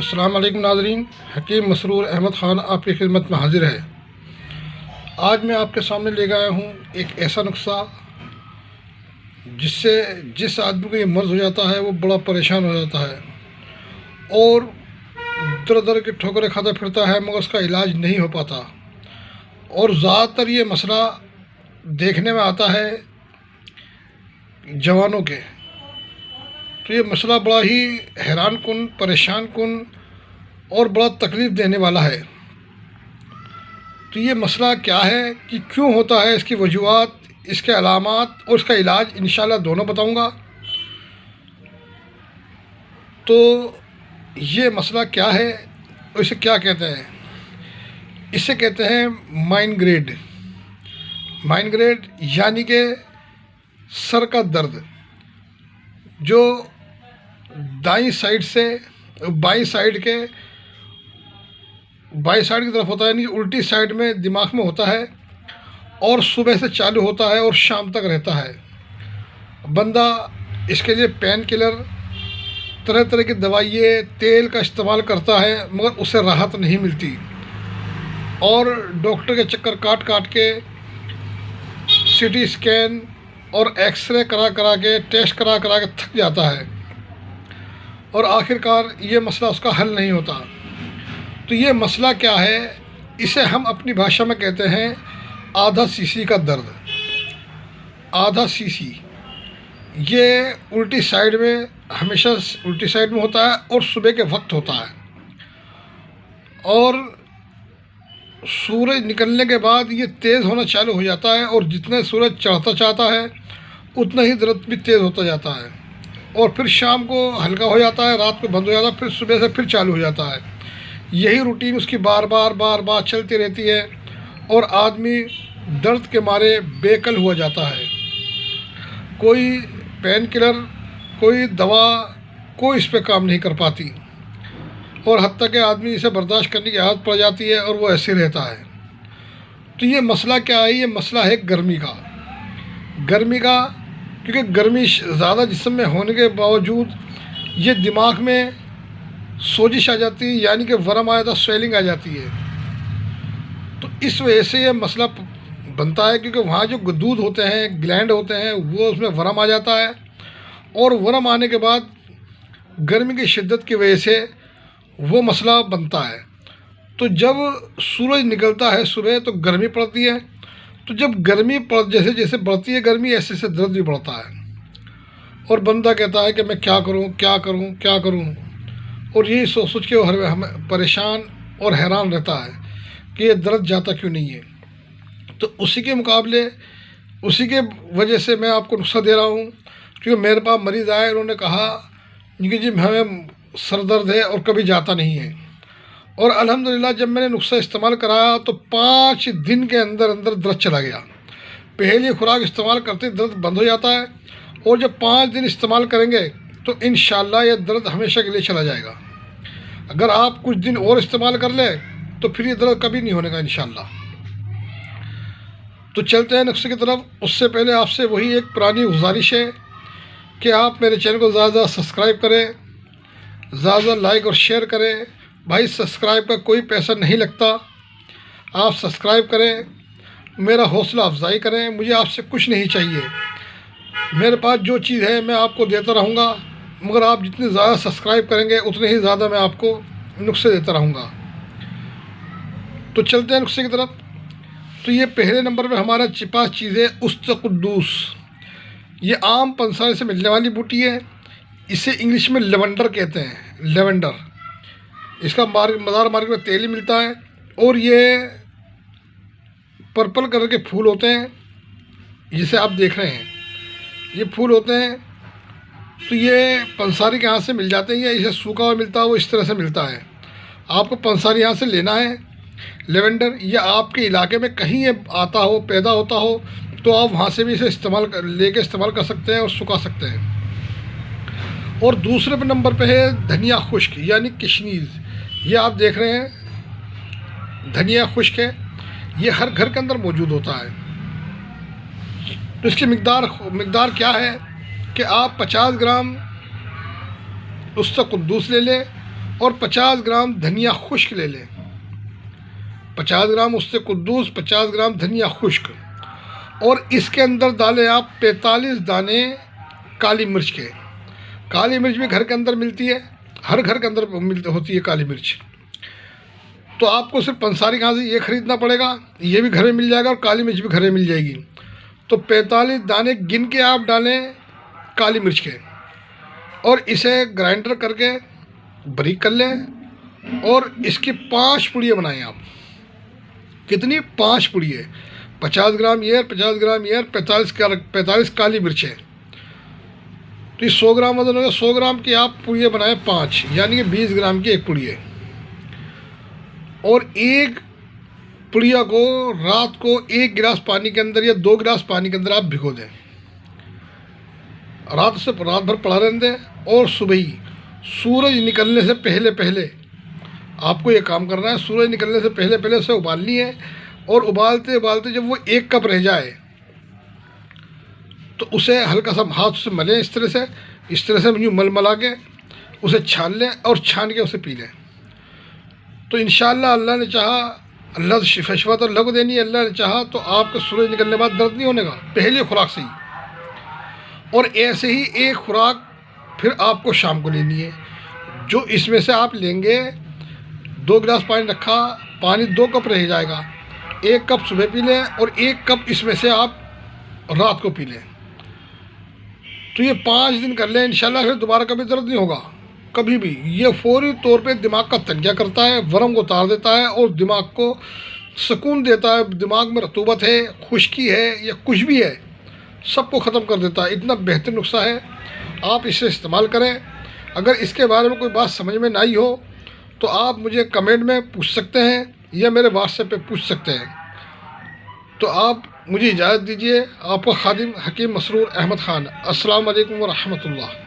अस्सलाम वालेकुम नाज़रीन, हकीम मसरूर अहमद ख़ान आपकी खिदमत में हाजिर है। आज मैं आपके सामने ले गया हूँ एक ऐसा नुस्खा जिससे जिस आदमी को ये मर्ज़ हो जाता है वो बड़ा परेशान हो जाता है और दर दर की ठोकरें खाता फिरता है, मगर उसका इलाज नहीं हो पाता। और ज़्यादातर ये मसला देखने में आता है जवानों के। तो ये मसला बड़ा ही हैरान कुन, परेशान कुन और बड़ा तकलीफ़ देने वाला है। तो ये मसला क्या है कि क्यों होता है, इसकी वजूहात, इसके अलामात और इसका इलाज इंशाल्लाह दोनों बताऊंगा। तो ये मसला क्या है और इसे क्या कहते हैं? इसे कहते हैं माइग्रेन। माइग्रेन यानी कि सर का दर्द जो दाईं साइड से बाईं साइड की तरफ होता है, यानी उल्टी साइड में दिमाग में होता है और सुबह से चालू होता है और शाम तक रहता है। बंदा इसके लिए पेन किलर, तरह तरह की दवाइयाँ, तेल का इस्तेमाल करता है, मगर उसे राहत नहीं मिलती और डॉक्टर के चक्कर काट काट के सीटी स्कैन और एक्सरे करा करा के, टेस्ट करा करा के थक जाता है और आखिरकार ये मसला उसका हल नहीं होता। तो ये मसला क्या है? इसे हम अपनी भाषा में कहते हैं आधा सीसी का दर्द। आधा सीसी ये उल्टी साइड में, हमेशा उल्टी साइड में होता है और सुबह के वक्त होता है और सूरज निकलने के बाद ये तेज़ होना चालू हो जाता है और जितना सूरज चढ़ता जाता है उतना ही दर्द भी तेज़ होता जाता है और फिर शाम को हल्का हो जाता है, रात को बंद हो जाता है, फिर सुबह से फिर चालू हो जाता है। यही रूटीन उसकी बार बार चलती रहती है और आदमी दर्द के मारे बेकल हुआ जाता है। कोई पेन किलर, कोई दवा, कोई इस पे काम नहीं कर पाती और हत्ता के आदमी इसे बर्दाश्त करने की आदत पड़ जाती है और वो ऐसे रहता है। तो ये मसला क्या है? ये मसला है गर्मी का, क्योंकि गर्मी ज़्यादा जिस्म में होने के बावजूद ये दिमाग में सोजिश आ जाती है, यानी कि वरम आ जाता, स्वेलिंग आ जाती है। तो इस वजह से ये मसला बनता है, क्योंकि वहाँ जो दूध होते हैं, ग्लैंड होते हैं, वो उसमें वरम आ जाता है और वरम आने के बाद गर्मी की शिद्दत की वजह से वो मसला बनता है। तो जब सूरज निकलता है सुबह तो गर्मी पड़ती है, तो जब गर्मी जैसे जैसे बढ़ती है गर्मी, ऐसे ऐसे दर्द भी बढ़ता है और बंदा कहता है कि मैं क्या करूं, और यही सोच सोच के वो हमें परेशान और हैरान रहता है कि ये दर्द जाता क्यों नहीं है। तो उसी के मुकाबले, उसी के वजह से मैं आपको नुस्खा दे रहा हूँ, क्योंकि मेरे पास मरीज़ आए, उन्होंने कहा कि जी हमें सर दर्द है और कभी जाता नहीं है। और अल्हम्दुलिल्लाह जब मैंने नुस्खा इस्तेमाल कराया तो 5 दिन के अंदर अंदर दर्द चला गया। पहली खुराक इस्तेमाल करते दर्द बंद हो जाता है और जब 5 दिन इस्तेमाल करेंगे तो इंशाल्लाह ये दर्द हमेशा के लिए चला जाएगा। अगर आप कुछ दिन और इस्तेमाल कर लें तो फिर ये दर्द कभी नहीं होने का इंशाल्लाह। तो चलते हैं नुस्खे की तरफ। उससे पहले आपसे वही एक पुरानी गुजारिश है कि आप मेरे चैनल को ज़्यादा सब्सक्राइब करें, ज़्यादा लाइक और शेयर करें। भाई सब्सक्राइब का कोई पैसा नहीं लगता, आप सब्सक्राइब करें, मेरा हौसला अफजाई करें। मुझे आपसे कुछ नहीं चाहिए, मेरे पास जो चीज़ है मैं आपको देता रहूँगा, मगर आप जितने ज़्यादा सब्सक्राइब करेंगे उतने ही ज़्यादा मैं आपको नुस्खे देता रहूँगा। तो चलते हैं नुस्खे की तरफ। तो ये पहले नंबर पर हमारा पास चीज़ है उस्त कुद्दूस। ये आम पंसारे से मिलने वाली बूटी है, इसे इंग्लिश में लेवेंडर कहते हैं, लेवेंडर। इसका बाज़ार मार्केट में तेल ही मिलता है और ये पर्पल कलर के फूल होते हैं, जिसे आप देख रहे हैं, ये फूल होते हैं। तो ये पंसारी के यहाँ से मिल जाते हैं, या इसे सूखा हुआ मिलता है, वो इस तरह से मिलता है। आपको पंसारी यहाँ से लेना है लेवेंडर, या आपके इलाके में कहीं ये आता हो, पैदा होता हो, तो आप वहाँ से भी इसे इस्तेमाल कर सकते हैं और सुखा सकते हैं। और दूसरे नंबर पे है धनिया खुश्क, यानी किशनीज़। ये आप देख रहे हैं धनिया खुश्क है, ये हर घर के अंदर मौजूद होता है। तो इसकी मिकदार क्या है कि आप 50 ग्राम उसका कुद्दूस ले लें और 50 ग्राम धनिया खुश्क ले लें। 50 ग्राम उससे कुद्दूस, 50 ग्राम धनिया खुश्क, और इसके अंदर डालें आप 45 दाने काली मिर्च के। काली मिर्च भी घर के अंदर मिलती है, हर घर के अंदर होती है काली मिर्च। तो आपको सिर्फ पंसारी कहाँ से ये ख़रीदना पड़ेगा, ये भी घर में मिल जाएगा और काली मिर्च भी घर में मिल जाएगी। तो 45 दाने गिन के आप डालें काली मिर्च के, और इसे ग्राइंडर करके बारीक कर लें और इसकी 5 पुड़ियाँ बनाएं आप। कितनी? 5 पुड़ियाँ। 50 ग्राम ये, 50 ग्राम ये, 45 काली मिर्चें। तो ये 100 ग्राम वजन होगा। 100 ग्राम की आप पुड़ियाँ बनाएं 5, यानी कि 20 ग्राम की एक पुड़िया। और एक पुड़िया को रात को 1 गिलास पानी के अंदर या 2 गिलास पानी के अंदर आप भिगो दें। रात भर पड़ा रहने दें, और सुबह ही सूरज निकलने से पहले पहले आपको ये काम करना है। सूरज निकलने से पहले पहले उसे उबालनी है, और उबालते उबालते जब वो 1 कप रह जाए तो उसे हल्का सा हाथ से मलें, इस तरह से यूँ मल के उसे छान लें, और छान के उसे पी लें। तो इंशाअल्लाह अल्लाह ने चाहा, अल्लाह से शिफा तो अल्लाह को देनी है, अल्लाह ने चाहा तो आपके सूरज निकलने के बाद दर्द नहीं होने का, पहली खुराक से ही। और ऐसे ही एक खुराक फिर आपको शाम को लेनी है, जो इसमें से आप लेंगे 2 गिलास पानी रखा, पानी 2 कप रह जाएगा, 1 कप सुबह पी लें और 1 कप इसमें से आप रात को पी लें। तो ये 5 दिन कर लें, इंशाल्लाह फिर दोबारा कभी दर्द नहीं होगा कभी भी। ये फौरी तौर पे दिमाग का तंजा करता है, वरम को उतार देता है और दिमाग को सुकून देता है। दिमाग में रतूबत है, खुश्की है या कुछ भी है, सबको ख़त्म कर देता है। इतना बेहतर नुस्खा है, आप इसे इस्तेमाल करें। अगर इसके बारे में कोई बात समझ में ना आई हो तो आप मुझे कमेंट में पूछ सकते हैं या मेरे व्हाट्सएप पे पूछ सकते हैं। तो आप मुझे इजाज़त दीजिए। आपका खादिम हकीम मसरूर अहमद ख़ान। अस्सलाम वालेकुम व रहमतुल्लाह।